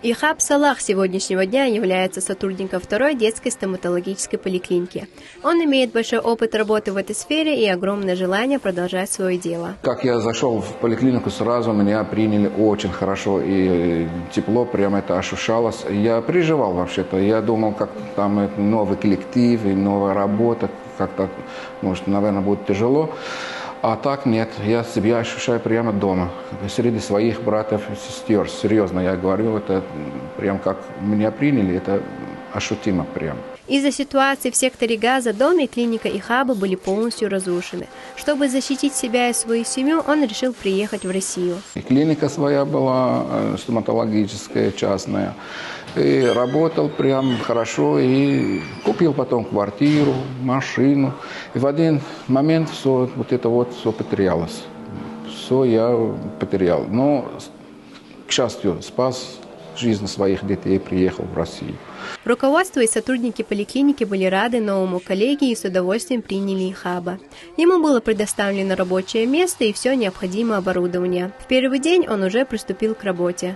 Ихаб Салах с сегодняшнего дня является сотрудником второй детской стоматологической поликлиники. Он имеет большой опыт работы в этой сфере и огромное желание продолжать свое дело. Как я зашел в поликлинику, сразу меня приняли очень хорошо и тепло, прямо это ощущалось. Я переживал вообще-то, я думал, как там новый коллектив и новая работа, как-то, может, наверное, будет тяжело. А так нет, я себя ощущаю прямо дома, среди своих братьев и сестер. Серьезно, я говорю, это прям как меня приняли, это ощутимо прям. Из-за ситуации в секторе Газа дом и клиника Ихаба были полностью разрушены. Чтобы защитить себя и свою семью, он решил приехать в Россию. И клиника своя была, стоматологическая, частная. И работал прям хорошо, и купил потом квартиру, машину. И в один момент все вот это вот все потерялось. Все я потерял. Но, к счастью, спас жизнь своих детей, приехал в Россию. Руководство и сотрудники поликлиники были рады новому коллеге и с удовольствием приняли Ихаба. Ему было предоставлено рабочее место и все необходимое оборудование. В первый день он уже приступил к работе.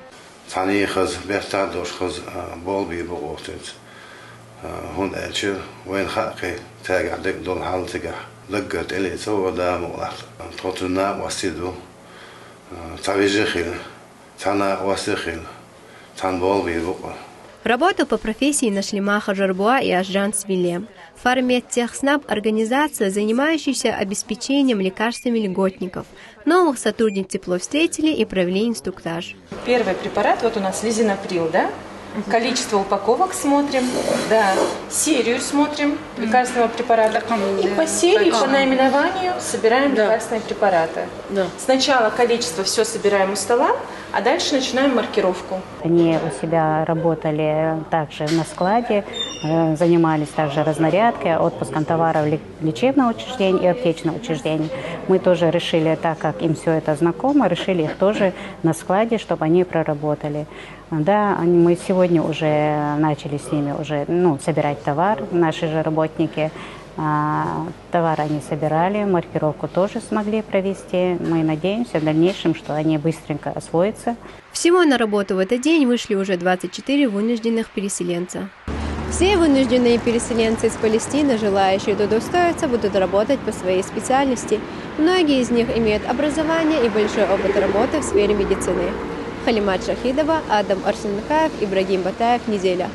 Работу по профессии нашли Маха Жарбуа и Ажжан Свилем. Фармедтехснаб – организация, занимающаяся обеспечением лекарствами льготников. Новых сотрудниц тепло встретили и провели инструктаж. Первый препарат, вот у нас лизинаприл, да? Количество упаковок смотрим, да, серию смотрим лекарственного препарата. И по серии, по наименованию собираем лекарственные препараты. Сначала количество все собираем у стола, а дальше начинаем маркировку. Они у себя работали также на складе, занимались также разнарядкой, отпуском товаров лечебного учреждения и аптечного учреждения. Мы тоже решили, так как им все это знакомо, решили их тоже на складе, чтобы они проработали. Да, мы сегодня уже начали с ними уже, собирать товар, наши же работники. Товар они собирали, маркировку тоже смогли провести. Мы надеемся в дальнейшем, что они быстренько освоятся. Всего на работу в этот день вышли уже 24 вынужденных переселенца. Все вынужденные переселенцы из Палестины, желающие тут устроиться, будут работать по своей специальности. Многие из них имеют образование и большой опыт работы в сфере медицины. Халимат Шахидова, Адам Арсенакаев, Ибрагим Батаев, Неделя.